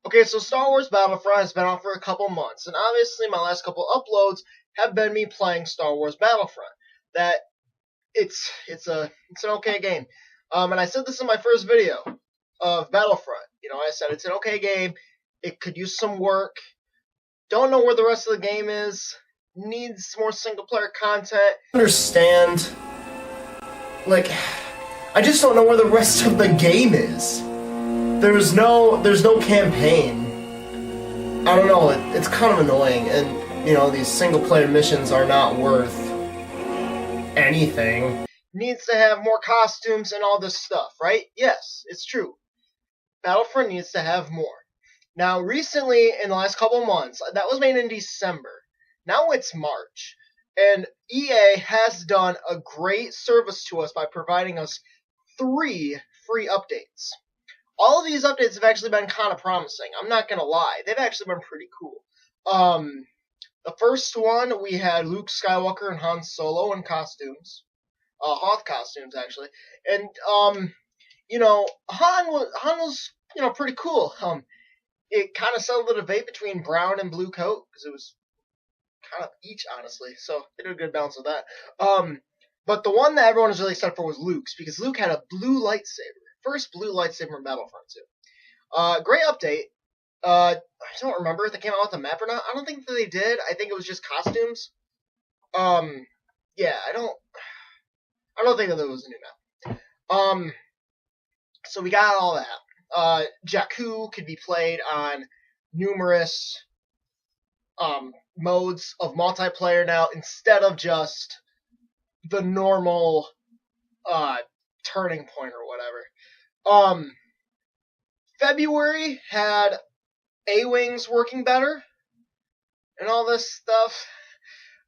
Okay, so Star Wars Battlefront has been out for a couple months, and obviously my last couple uploads have been me playing Star Wars Battlefront. That it's an okay game. And I said this in my first video of Battlefront. I said it's an okay game. It could use some work. Don't know where the rest of the game is. Needs more single player content. Understand. I just don't know where the rest of the game is. There's no campaign. I don't know, it's kind of annoying, and, these single-player missions are not worth anything. Needs to have more costumes and all this stuff, right? Yes, it's true. Battlefront needs to have more. Now, recently, in the last couple months, that was made in December. Now it's March, and EA has done a great service to us by providing us 3 free updates. All of these updates have actually been kind of promising. I'm not going to lie. They've actually been pretty cool. The first one, we had Luke Skywalker and Han Solo in costumes. Hoth costumes, actually. And, Han was, pretty cool. It kind of settled the debate between brown and blue coat, because it was kind of each, honestly. So, they did a good balance of that. But the one that everyone was really excited for was Luke's, because Luke had a blue lightsaber. First blue lightsaber in Battlefront 2. Great update. I don't remember if they came out with a map or not. I don't think that they did. I think it was just costumes. Yeah, I don't think that there was a new map. So we got all that. Jakku could be played on numerous modes of multiplayer now, instead of just the normal turning point or whatever. February had A-Wings working better and all this stuff.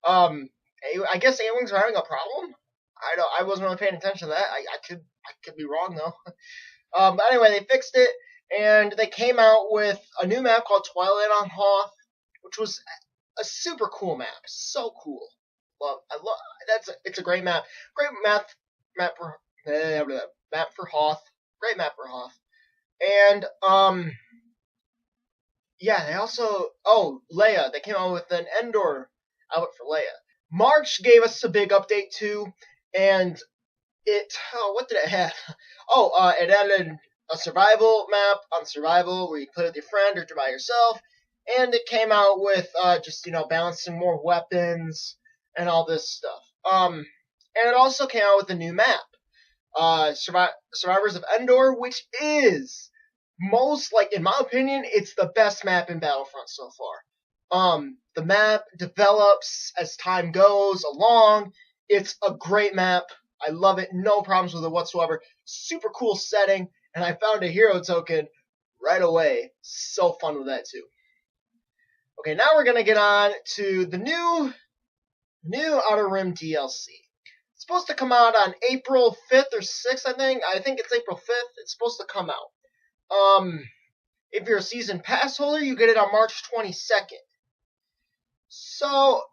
I guess A-Wings are having a problem. I wasn't really paying attention to that. I could be wrong though. But anyway, they fixed it, and they came out with a new map called Twilight on Hoth, which was a super cool map. So cool. It's a great map. Great map for Hoth. Great map for Hoth. And, yeah, they also, Leia. They came out with an Endor outfit for Leia. March gave us a big update too, and what did it have? It added a survival map on survival where you play with your friend or by yourself, and it came out with, balancing more weapons and all this stuff. And it also came out with a new map. Survivors of Endor, which is in my opinion, it's the best map in Battlefront so far. The map develops as time goes along. It's a great map. I love it. No problems with it whatsoever. Super cool setting, and I found a hero token right away. So fun with that too. Okay, now we're gonna get on to the new Outer Rim DLC. It's supposed to come out on April 5th or 6th, I think. I think it's April 5th. It's supposed to come out. If you're a season pass holder, you get it on March 22nd. So,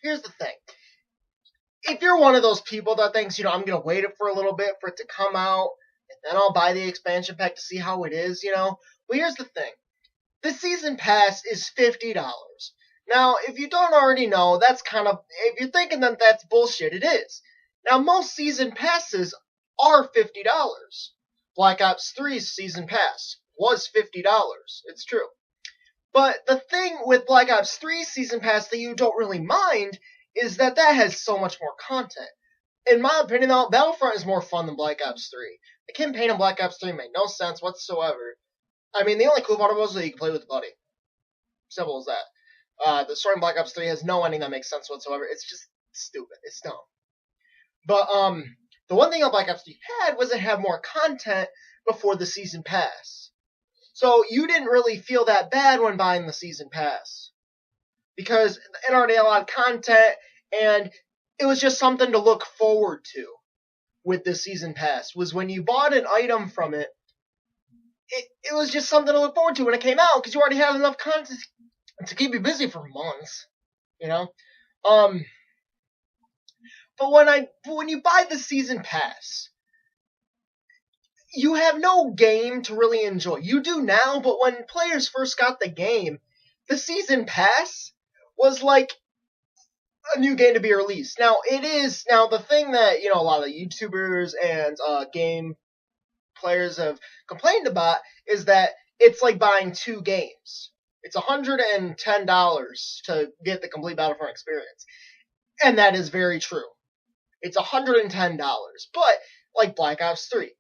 here's the thing. If you're one of those people that thinks, I'm going to wait it for a little bit for it to come out, and then I'll buy the expansion pack to see how it is, well, here's the thing. The season pass is $50. Now, if you don't already know, if you're thinking that that's bullshit, it is. Now, most season passes are $50. Black Ops 3's season pass was $50. It's true. But the thing with Black Ops 3's season pass that you don't really mind is that has so much more content. In my opinion, though, Battlefront is more fun than Black Ops 3. The campaign in Black Ops 3 made no sense whatsoever. I mean, the only cool part was that you could play with a buddy. Simple as that. The story in Black Ops 3 has no ending that makes sense whatsoever. It's just stupid. It's dumb. But, the one thing that Black Ops 3 had was it had more content before the season pass. So you didn't really feel that bad when buying the season pass, because it already had a lot of content, and it was just something to look forward to with the season pass. Was when you bought an item from it, it was just something to look forward to when it came out, because you already had enough content to keep you busy for months, But when you buy the season pass, you have no game to really enjoy. You do now, but when players first got the game, the season pass was like a new game to be released. Now, it is, now the thing that, a lot of YouTubers and game players have complained about is that it's like buying 2 games. It's $110 to get the complete Battlefront experience. And that is very true. It's $110. But, like Black Ops 3,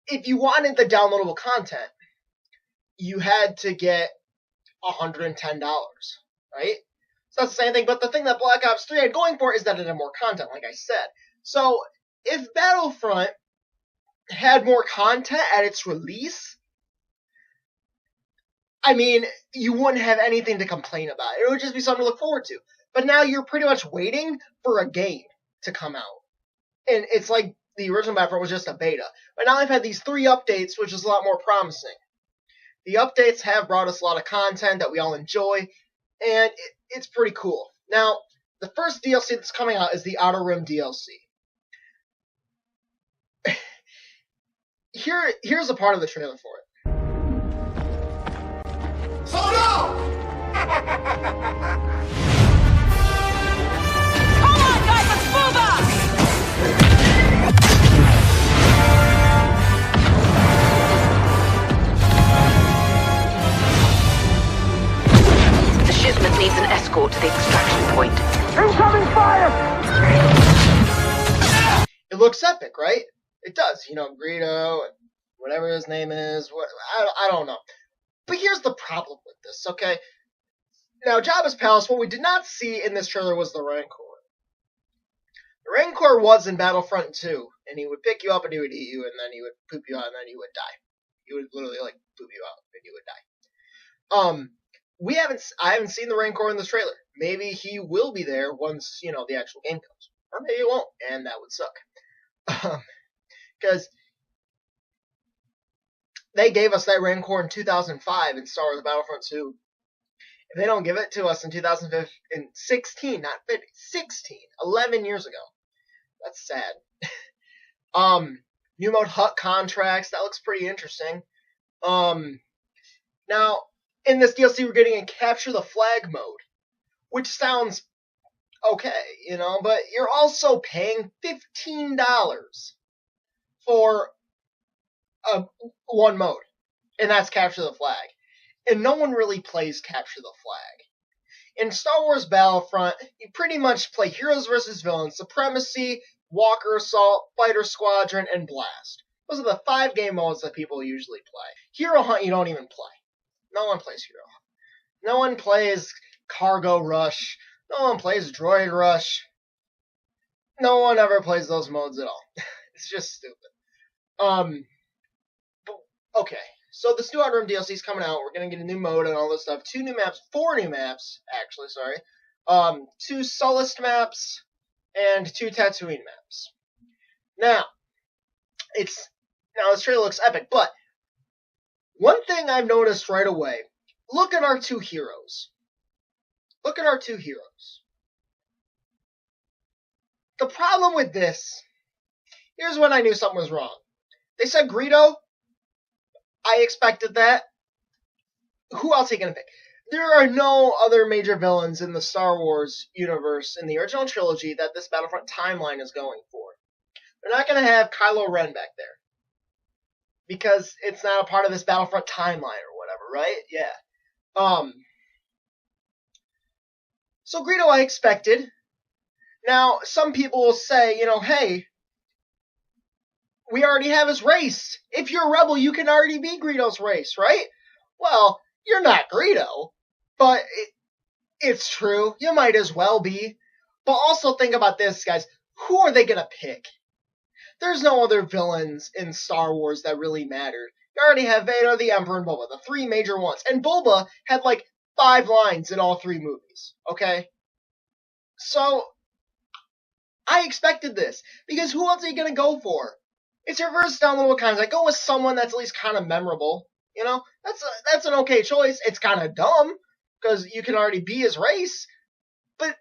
if you wanted the downloadable content, you had to get $110, right? So that's the same thing, but the thing that Black Ops 3 had going for it is that it had more content, like I said. So, if Battlefront had more content at its release, I mean, you wouldn't have anything to complain about. It would just be something to look forward to. But now you're pretty much waiting for a game to come out. And it's like the original Battlefront was just a beta. But now they've had these 3 updates, which is a lot more promising. The updates have brought us a lot of content that we all enjoy, and it's pretty cool. Now, the first DLC that's coming out is the Outer Rim DLC. Here's a part of the trailer for it. Hold on! Come on, guys, let's move up! The shipment needs an escort to the extraction point. Incoming fire! It looks epic, right? It does. Greedo, and whatever his name is. I don't know. But here's the problem with this, okay? Now, Jabba's Palace, what we did not see in this trailer was the Rancor. The Rancor was in Battlefront 2, and he would pick you up and he would eat you, and then he would poop you out, and then you would die. He would literally, poop you out, and you would die. I haven't seen the Rancor in this trailer. Maybe he will be there once, the actual game comes. Or maybe he won't, and that would suck. Because they gave us that Rancor in 2005 in Star Wars Battlefront 2. If they don't give it to us in 2016, not 50, 16, 11 years ago, that's sad. New mode hut contracts, that looks pretty interesting. Now, in this DLC, we're getting a capture the flag mode, which sounds okay, but you're also paying $15 for one mode, and that's capture the flag. And no one really plays capture the flag. In Star Wars Battlefront, you pretty much play heroes versus villains, supremacy, walker assault, fighter squadron, and blast. Those are the 5 game modes that people usually play. Hero hunt you don't even play. No one plays hero hunt. No one plays cargo rush. No one plays droid rush. No one ever plays those modes at all. It's just stupid. Okay, so this new Outer Rim DLC is coming out. We're gonna get a new mode and all this stuff. 2 new maps, 4 new maps, actually, sorry. 2 Sullust maps and 2 Tatooine maps. Now, this trailer looks epic, but one thing I've noticed right away, look at our 2 heroes. Look at our 2 heroes. The problem with this, here's when I knew something was wrong. They said Greedo. I expected that. Who else are you going to pick? There are no other major villains in the Star Wars universe in the original trilogy that this Battlefront timeline is going for. They're not going to have Kylo Ren back there. Because it's not a part of this Battlefront timeline or whatever, right? Yeah. So Greedo I expected. Now, some people will say, hey, we already have his race. If you're a rebel, you can already be Greedo's race, right? Well, you're not Greedo, but it's true. You might as well be. But also think about this, guys. Who are they going to pick? There's no other villains in Star Wars that really mattered. You already have Vader, the Emperor, and Boba, the 3 major ones. And Boba had 5 lines in all 3 movies, okay? So, I expected this. Because who else are you going to go for? It's your first downloadable content. Go with someone that's at least kind of memorable. That's an okay choice. It's kind of dumb, because you can already be his race. But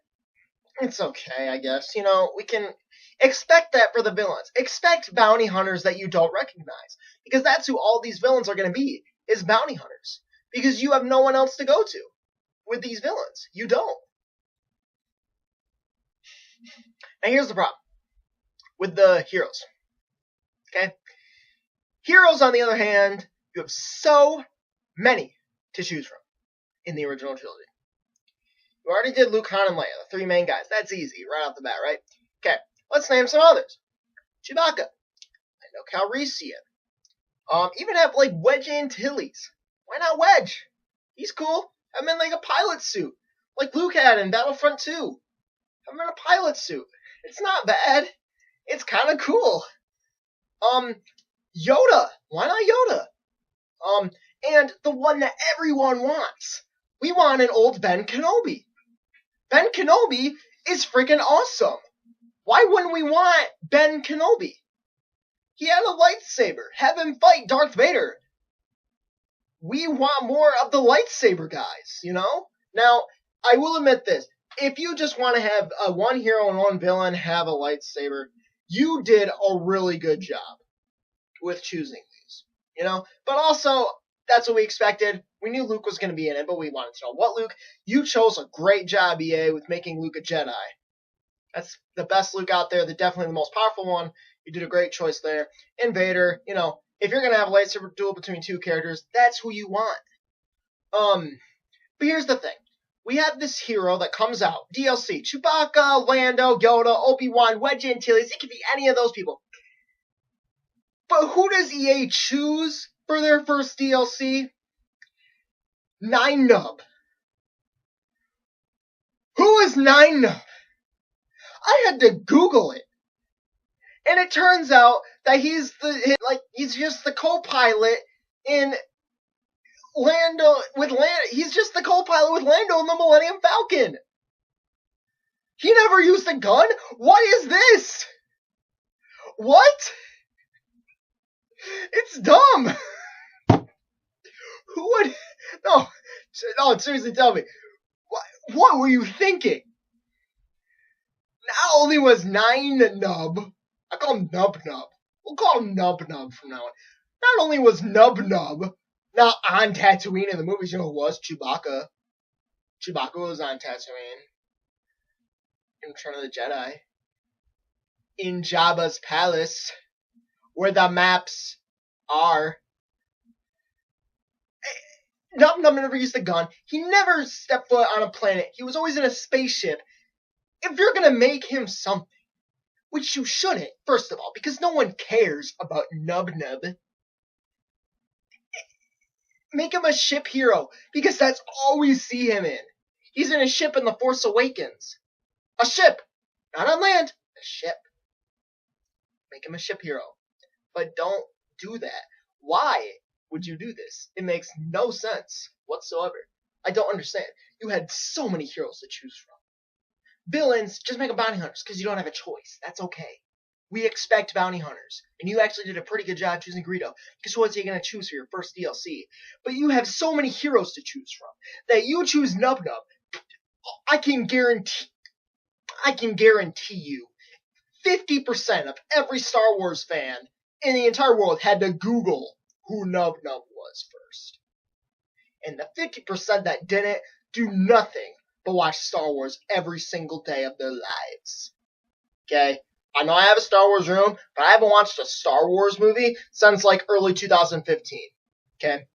it's okay, I guess. We can... Expect that for the villains. Expect bounty hunters that you don't recognize. Because that's who all these villains are going to be, is bounty hunters. Because you have no one else to go to with these villains. You don't. Now here's the problem with the heroes. Okay? Heroes, on the other hand, you have so many to choose from in the original trilogy. You already did Luke, Han, and Leia, the three main guys. That's easy, right off the bat, right? Okay, let's name some others. Chewbacca. I know Calrissian. Even have, like, Wedge Antilles. Why not Wedge? He's cool. Have him in, like, a pilot suit. Like Luke had in Battlefront 2. Have him in a pilot suit. It's not bad. It's kind of cool. Yoda. Why not Yoda? And the one that everyone wants. We want an old Ben Kenobi. Ben Kenobi is freaking awesome. Why wouldn't we want Ben Kenobi? He had a lightsaber. Have him fight Darth Vader. We want more of the lightsaber guys, you know? Now, I will admit this. If you just want to have one hero and one villain have a lightsaber, you did a really good job with choosing these, you know? But also, that's what we expected. We knew Luke was going to be in it, but we wanted to know what Luke. You chose a great job, EA, with making Luke a Jedi. That's the best Luke out there, definitely the most powerful one. You did a great choice there. And Vader, you know, if you're going to have a lightsaber duel between two characters, that's who you want. But here's the thing. We have this hero that comes out, DLC, Chewbacca, Lando, Yoda, Obi-Wan, Wedge Antilles. It could be any of those people. But who does EA choose for their first DLC? Nine Nub. Who is Nine Nub? I had to Google it. And it turns out that he's just the co-pilot in Lando, he's just the co-pilot with Lando in the Millennium Falcon. He never used a gun? What is this? What? It's dumb. Who would... No, seriously, tell me. What were you thinking? Not only was Nine Nub... I call him Nub Nub. We'll call him Nub Nub from now on. Not only was Nub Nub not on Tatooine in the movies, you know who was? Chewbacca. Chewbacca was on Tatooine. In Return of the Jedi. In Jabba's palace. Where the maps are. Nub Nub never used a gun. He never stepped foot on a planet. He was always in a spaceship. If you're gonna make him something, which you shouldn't, first of all, because no one cares about Nub Nub, make him a ship hero, because that's all we see him in. He's in a ship in The Force Awakens. A ship! Not on land. A ship. Make him a ship hero. But don't do that. Why would you do this? It makes no sense whatsoever. I don't understand. You had so many heroes to choose from. Villains, just make them bounty hunters, because you don't have a choice. That's okay. We expect bounty hunters. And you actually did a pretty good job choosing Greedo, because who else are you going to choose for your first DLC? But you have so many heroes to choose from, that you choose Nub Nub. I can guarantee you, 50% of every Star Wars fan in the entire world had to Google who Nub Nub was first. And the 50% that didn't do nothing but watch Star Wars every single day of their lives. Okay? I know I have a Star Wars room, but I haven't watched a Star Wars movie since like early 2015. Okay?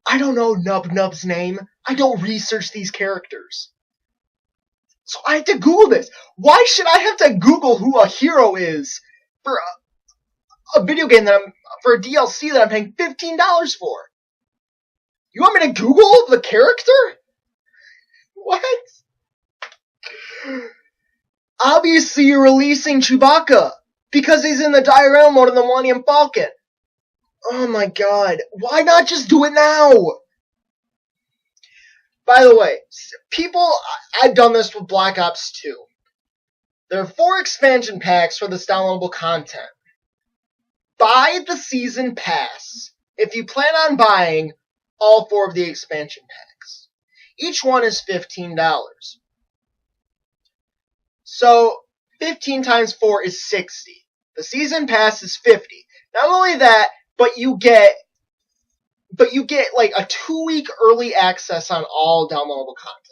I don't know Nub Nub's name. I don't research these characters. So I had to Google this. Why should I have to Google who a hero is for a video game for a DLC that I'm paying $15 for? You want me to Google the character? What? Obviously, you're releasing Chewbacca because he's in the diorama mode of the Millennium Falcon. Oh my god. Why not just do it now? By the way, I've done this with Black Ops 2. There are 4 expansion packs for this downloadable content. Buy the season pass if you plan on buying all 4 of the expansion packs. Each one is $15. So, 15 times 4 is 60. The season pass is 50. Not only that, but you get like a 2-week early access on all downloadable content.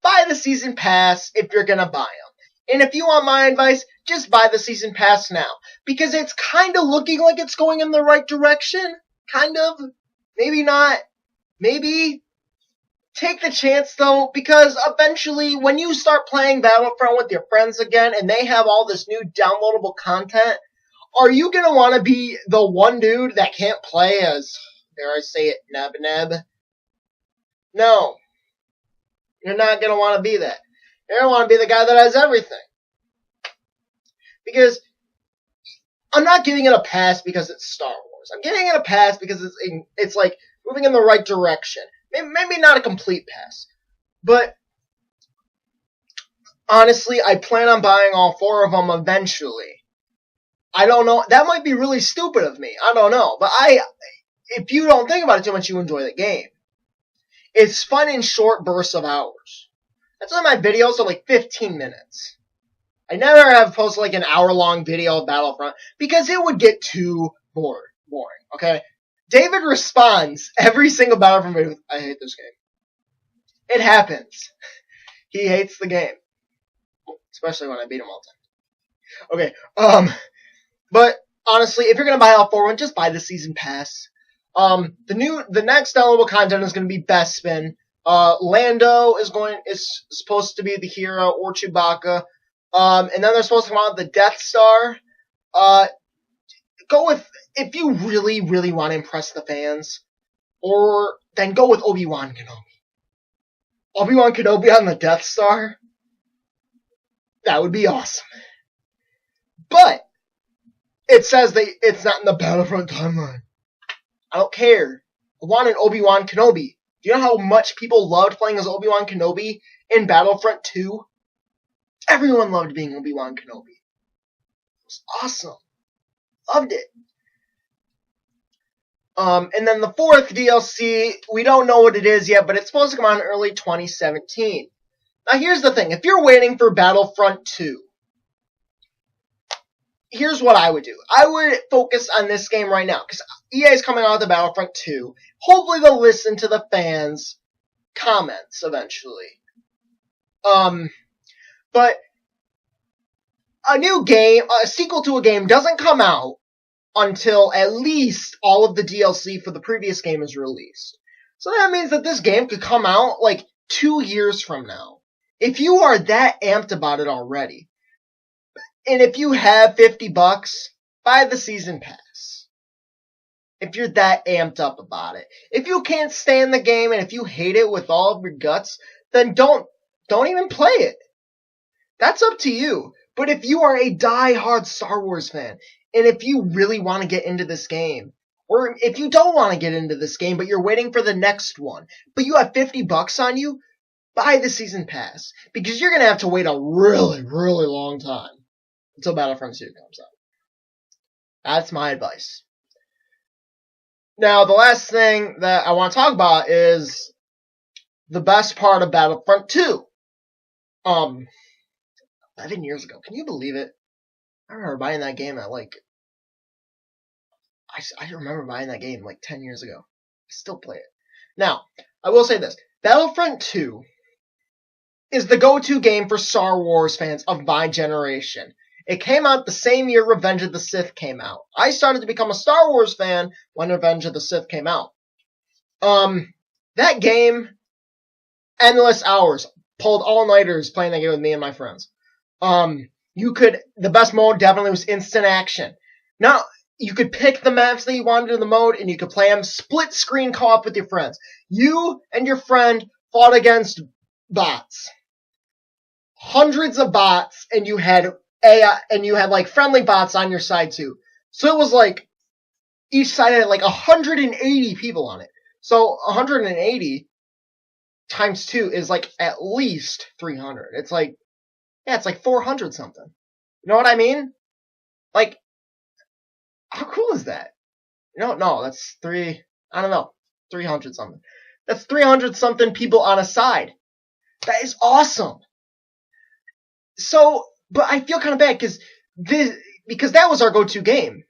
Buy the season pass if you're gonna buy them. And if you want my advice, just buy the season pass now. Because it's kind of looking like it's going in the right direction. Kind of. Maybe not. Maybe. Take the chance though, because eventually when you start playing Battlefront with your friends again and they have all this new downloadable content, are you gonna want to be the one dude that can't play as, dare I say it, Neb? No. You're not gonna want to be that. You're gonna want to be the guy that has everything. Because I'm not giving it a pass because it's Star Wars. I'm giving it a pass because it's like moving in the right direction. Maybe not a complete pass. But honestly, I plan on buying all 4 of them eventually. I don't know. That might be really stupid of me. I don't know. But if you don't think about it too much, you enjoy the game. It's fun in short bursts of hours. That's why my videos are like 15 minutes. I never have posted like an hour-long video of Battlefront because it would get too boring. Okay? David responds every single Battlefront video with, I hate this game. It happens. He hates the game. Especially when I beat him all the time. Okay, but honestly, if you're gonna buy all 4 of them, just buy the season pass. The next downloadable content is gonna be Bespin. Lando is supposed to be the hero, or Chewbacca. And then they're supposed to come out with the Death Star. Go with, if you really, really want to impress the fans, then go with Obi-Wan Kenobi. Obi-Wan Kenobi on the Death Star? That would be awesome. But it says that it's not in the Battlefront timeline. I don't care. I want an Obi-Wan Kenobi. Do you know how much people loved playing as Obi-Wan Kenobi in Battlefront 2? Everyone loved being Obi-Wan Kenobi. It was awesome. Loved it. And then the 4th DLC, we don't know what it is yet, but it's supposed to come out in early 2017. Now here's the thing. If you're waiting for Battlefront 2, here's what I would do. I would focus on this game right now, because EA is coming out with Battlefront 2. Hopefully they'll listen to the fans' comments eventually. But a new game, a sequel to a game, doesn't come out until at least all of the DLC for the previous game is released. So that means that this game could come out like 2 years from now. If you are that amped about it already, and if you have $50, buy the season pass. If you're that amped up about it. If you can't stand the game and if you hate it with all of your guts, then don't even play it. That's up to you. But if you are a die-hard Star Wars fan, and if you really want to get into this game, or if you don't want to get into this game, but you're waiting for the next one, but you have $50 on you, buy the season pass. Because you're going to have to wait a really, really long time until Battlefront 2 comes out. That's my advice. Now, the last thing that I want to talk about is the best part of Battlefront 2. 11 years ago. Can you believe it? I remember buying that game at I remember buying that game like 10 years ago. I still play it. Now, I will say this. Battlefront 2 is the go-to game for Star Wars fans of my generation. It came out the same year Revenge of the Sith came out. I started to become a Star Wars fan when Revenge of the Sith came out. That game, endless hours. Pulled all-nighters playing that game with me and my friends. The best mode definitely was instant action. Now, you could pick the maps that you wanted in the mode, and you could play them split screen co-op with your friends. You and your friend fought against bots. Hundreds of bots, and you had AI, and you had like friendly bots on your side too. So it was like, each side had like 180 people on it. So 180 times 2 is like at least 300. It's like 400 something. You know what I mean? Like, how cool is that? No, that's 300 something. That's 300 something people on a side. That is awesome. So, But I feel kind of bad because that was our go-to game.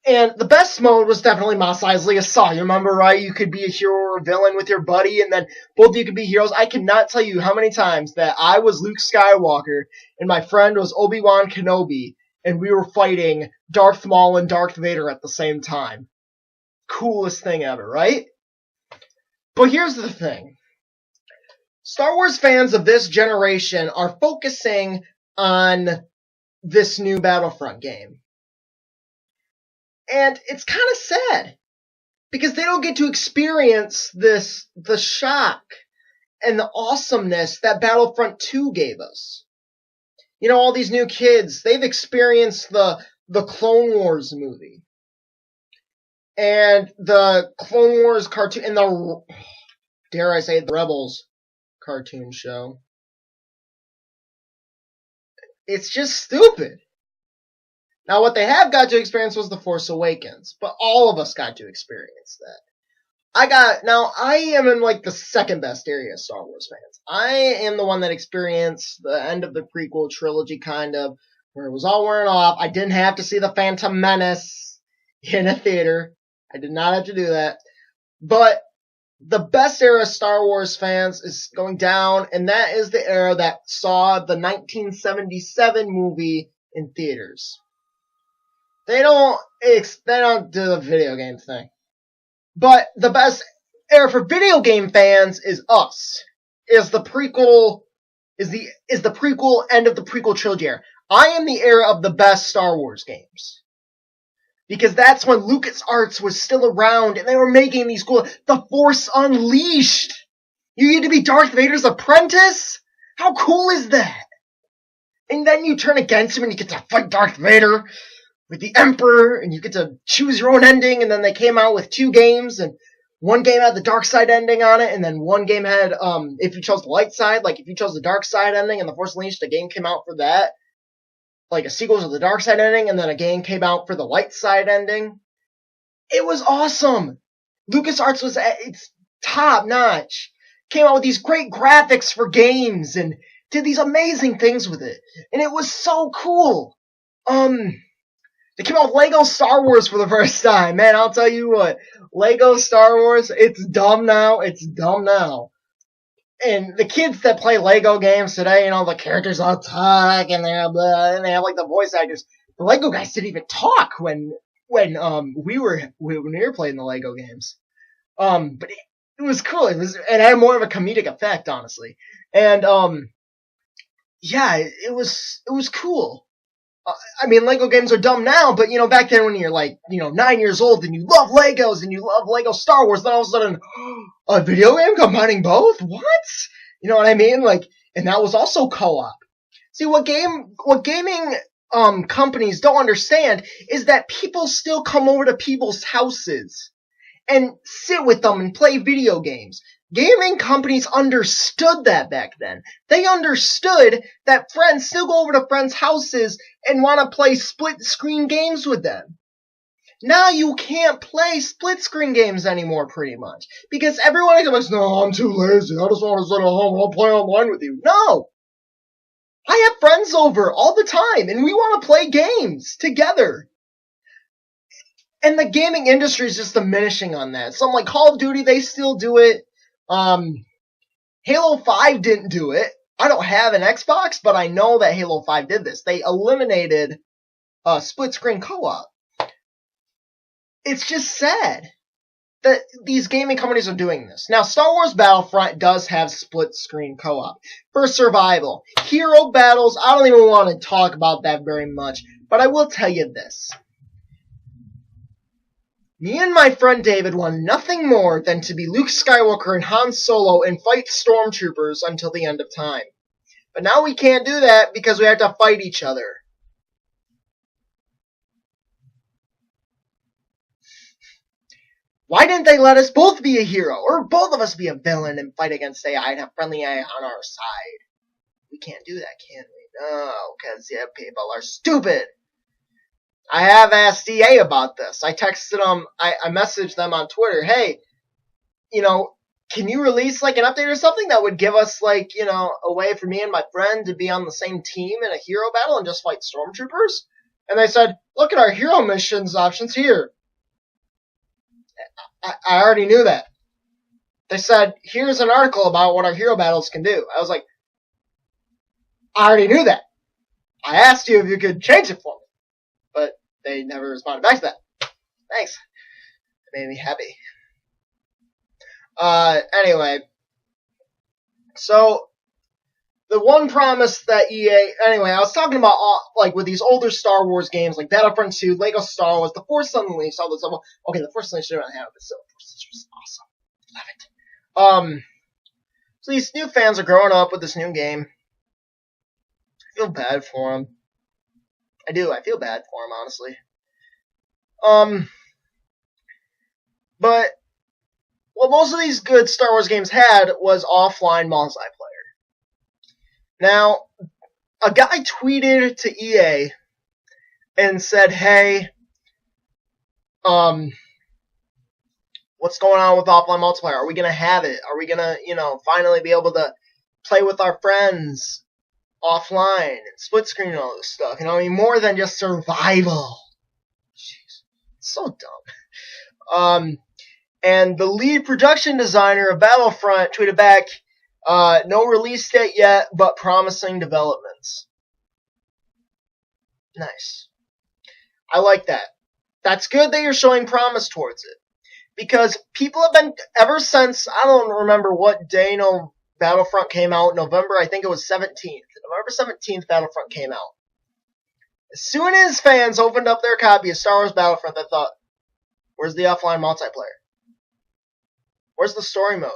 And the best mode was definitely Mos Eisley Assault. You remember, right? You could be a hero or a villain with your buddy, and then both of you could be heroes. I cannot tell you how many times that I was Luke Skywalker, and my friend was Obi-Wan Kenobi, and we were fighting Darth Maul and Darth Vader at the same time. Coolest thing ever, right? But here's the thing. Star Wars fans of this generation are focusing on this new Battlefront game. And it's kind of sad, because they don't get to experience the shock and the awesomeness that Battlefront 2 gave us. You know, all these new kids, they've experienced the Clone Wars movie. And the Clone Wars cartoon, and the, dare I say, the Rebels cartoon show. It's just stupid. Now, what they have got to experience was The Force Awakens, but all of us got to experience that. I am in like the second best area of Star Wars fans. I am the one that experienced the end of the prequel trilogy, kind of, where it was all wearing off. I didn't have to see The Phantom Menace in a theater. I did not have to do that. But the best era of Star Wars fans is going down, and that is the era that saw the 1977 movie in theaters. They don't do the video game thing. But the best era for video game fans is us. Is the prequel end of the prequel trilogy era. I am the era of the best Star Wars games. Because that's when LucasArts was still around and they were making these cool, The Force Unleashed. You get to be Darth Vader's apprentice? How cool is that? And then you turn against him and you get to fight Darth Vader with the Emperor, and you get to choose your own ending, and then they came out with 2 games, and one game had the dark side ending on it, and then one game had, if you chose the light side, like if you chose the dark side ending and The Force Unleashed, a game came out for that, like a sequel to the dark side ending, and then a game came out for the light side ending. It was awesome. LucasArts was at its top notch. Came out with these great graphics for games, and did these amazing things with it. And it was so cool. They came out with Lego Star Wars for the first time. Man, I'll tell you what. Lego Star Wars, it's dumb now. It's dumb now. And the kids that play Lego games today, you know, the characters all talk, and they have like the voice actors. The Lego guys didn't even talk when we were playing the Lego games. But it was cool. It had more of a comedic effect, honestly. And yeah, it was cool. I mean, Lego games are dumb now, but, you know, back then when you're, like, you know, 9 years old and you love Legos and you love Lego Star Wars, then all of a sudden, a video game combining both? What? You know what I mean? Like, and that was also co-op. See, what gaming companies don't understand is that people still come over to people's houses and sit with them and play video games. Gaming companies understood that back then. They understood that friends still go over to friends' houses and want to play split-screen games with them. Now you can't play split-screen games anymore, pretty much. Because everyone goes, no, I'm too lazy. I just want to sit at home. I'll play online with you. No! I have friends over all the time, and we want to play games together. And the gaming industry is just diminishing on that. Some like Call of Duty, they still do it. Halo 5 didn't do it. I don't have an Xbox, but I know that Halo 5 did this. They eliminated split-screen co-op. It's just sad that these gaming companies are doing this. Now, Star Wars Battlefront does have split-screen co-op for survival. Hero battles, I don't even want to talk about that very much, but I will tell you this. Me and my friend David want nothing more than to be Luke Skywalker and Han Solo and fight stormtroopers until the end of time. But now we can't do that because we have to fight each other. Why didn't they let us both be a hero, or both of us be a villain and fight against AI and have friendly AI on our side? We can't do that, can we? No, because yeah, people are stupid. I have asked EA about this. I texted them, I messaged them on Twitter, hey, you know, can you release like an update or something that would give us like, you know, a way for me and my friend to be on the same team in a hero battle and just fight stormtroopers? And they said, look at our hero missions options here. I already knew that. They said, here's an article about what our hero battles can do. I was like, I already knew that. I asked you if you could change it for me. But they never responded back to that. Thanks. It made me happy. Anyway. So, the one promise that EA... Anyway, I was talking about, like, with these older Star Wars games, like Battlefront 2, Lego Star Wars, The Force Unleashed, all this stuff. Okay, The Force Unleashed I don't have it, but still, The Force Unleashed was awesome. Love it. So these new fans are growing up with this new game. I feel bad for them. I do. I feel bad for them, honestly. But what most of these good Star Wars games had was offline multiplayer. Now, a guy tweeted to EA and said, hey, what's going on with offline multiplayer? Are we going to have it? Are we going to, you know, finally be able to play with our friends offline and split screen and all this stuff? You know, I mean, more than just survival. Jeez, it's so dumb. And the lead production designer of Battlefront tweeted back, no release date yet, but promising developments. Nice. I like that. That's good that you're showing promise towards it. Because people have been, ever since, I don't remember what day Battlefront came out, November, I think it was 17th. November 17th, Battlefront came out. As soon as fans opened up their copy of Star Wars Battlefront, they thought, where's the offline multiplayer? Where's the story mode?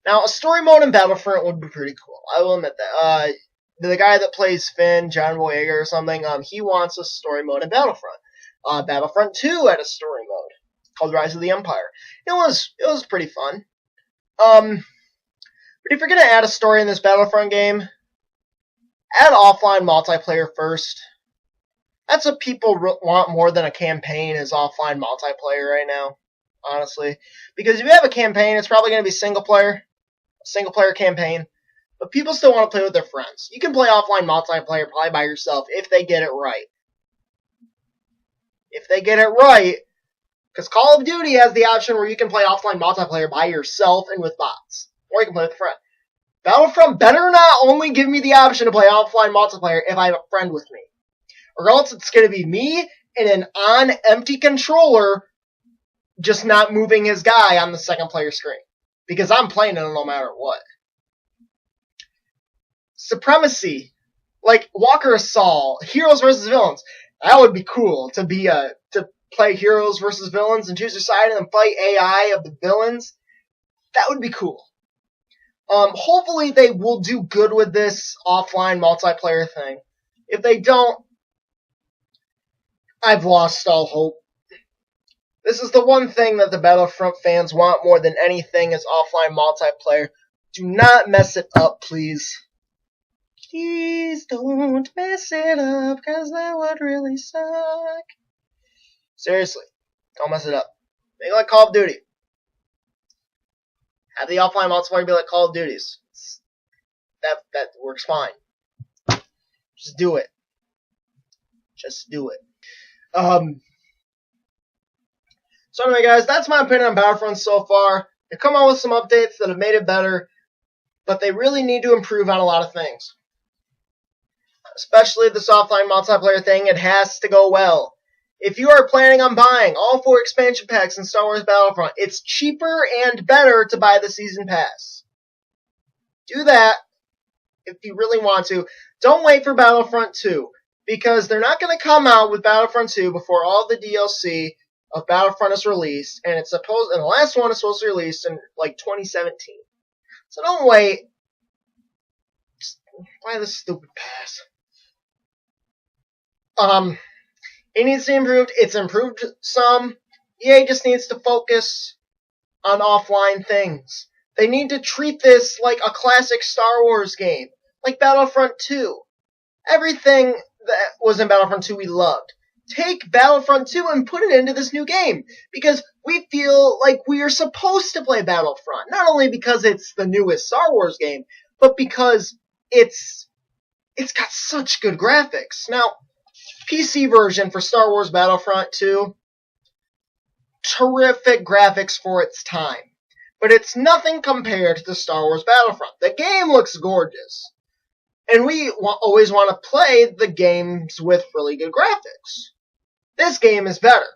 Now, a story mode in Battlefront would be pretty cool. I will admit that. The guy that plays Finn, John Boyega or something, he wants a story mode in Battlefront. Battlefront 2 had a story mode called Rise of the Empire. It was pretty fun. But if you're going to add a story in this Battlefront game, add offline multiplayer first. That's what people want more than a campaign is offline multiplayer right now, honestly. Because if you have a campaign, it's probably going to be single player campaign. But people still want to play with their friends. You can play offline multiplayer probably by yourself if they get it right. If they get it right, because Call of Duty has the option where you can play offline multiplayer by yourself and with bots. Or you can play with a friend. Battlefront better not only give me the option to play offline multiplayer if I have a friend with me. Or else it's going to be me and an on-empty controller just not moving his guy on the second player screen. Because I'm playing it no matter what. Supremacy. Like Walker Assault, Heroes versus Villains. That would be cool to be to play heroes versus villains and choose your side and then fight AI of the villains. That would be cool. Hopefully they will do good with this offline multiplayer thing. If they don't, I've lost all hope. This is the one thing that the Battlefront fans want more than anything is offline multiplayer. Do not mess it up, please. Please don't mess it up, because that would really suck. Seriously, don't mess it up. Make it like Call of Duty. Have the offline multiplayer be like Call of Duty's. That works fine. Just do it. Just do it. So anyway, guys, that's my opinion on Battlefront so far. They've come out with some updates that have made it better, but they really need to improve on a lot of things. Especially this offline multiplayer thing, it has to go well. If you are planning on buying all 4 expansion packs in Star Wars Battlefront, it's cheaper and better to buy the Season Pass. Do that if you really want to. Don't wait for Battlefront 2, because they're not going to come out with Battlefront 2 before all the DLC of Battlefront is released, and the last one is supposed to be released in like 2017. So don't wait. Just buy this stupid pass. It needs to be improved. It's improved some. EA just needs to focus on offline things. They need to treat this like a classic Star Wars game, like Battlefront 2. Everything that was in Battlefront 2 we loved. take Battlefront 2 and put it into this new game, because we feel like we are supposed to play Battlefront, not only because it's the newest Star Wars game, but because it's got such good graphics. Now, PC version for Star Wars Battlefront 2, terrific graphics for its time. But it's nothing compared to Star Wars Battlefront. The game looks gorgeous. And we always want to play the games with really good graphics. This game is better.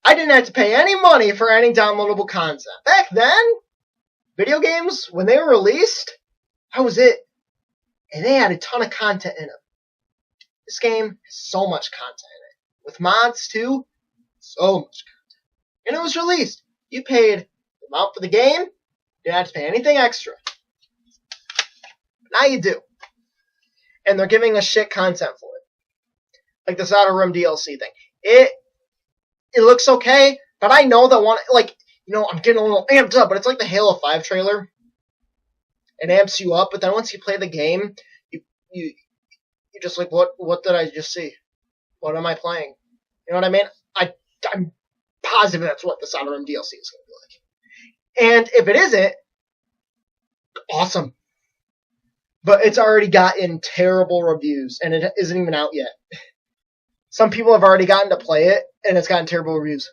I didn't have to pay any money for any downloadable content. Back then, video games, when they were released, that was it. And they had a ton of content in them. This game has so much content in it. With mods, too, so much content. And it was released. You paid the amount for the game, you didn't have to pay anything extra. But now you do. And they're giving us shit content for it. Like this Outer Rim DLC thing. It looks okay, but I know that one, like, you know, I'm getting a little amped up, but it's like the Halo 5 trailer. It amps you up, but then once you play the game, you're just like, what did I just see? What am I playing? You know what I mean? I'm positive that's what this Outer Rim DLC is going to be like. And if it isn't, awesome. But it's already gotten terrible reviews, and it isn't even out yet. Some people have already gotten to play it, and it's gotten terrible reviews.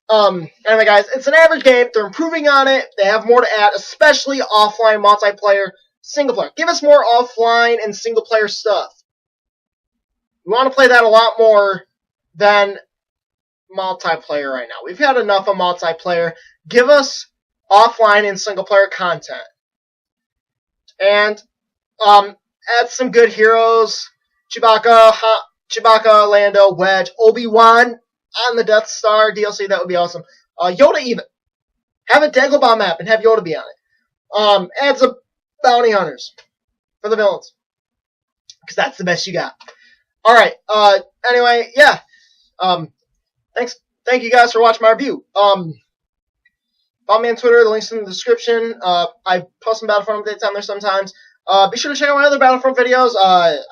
Anyway, guys, it's an average game. They're improving on it. They have more to add, especially offline multiplayer, single player. Give us more offline and single player stuff. We want to play that a lot more than multiplayer right now. We've had enough of multiplayer. Give us offline and single player content. And add some good heroes. Chewbacca, Lando, Wedge, Obi-Wan on the Death Star DLC. That would be awesome. Yoda even. Have a Dagobah map and have Yoda be on it. Add some bounty hunters for the villains. Because that's the best you got. Alright, anyway, yeah. Thank you guys for watching my review. Follow me on Twitter, the link's in the description. I post some Battlefront updates on there sometimes. Be sure to check out my other Battlefront videos,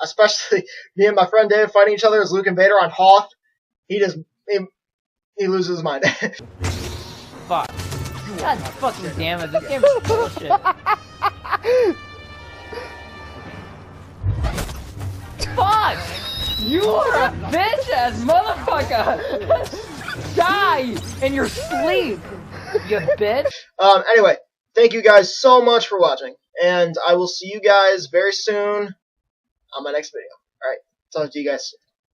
especially me and my friend Dave fighting each other as Luke and Vader on Hoth. He loses his mind. Fuck. God fucking damn it, this game is bullshit. Fuck! You are a bitch-ass motherfucker! Die in your sleep, you bitch! Anyway, thank you guys so much for watching, and I will see you guys very soon on my next video. Alright, talk to you guys soon.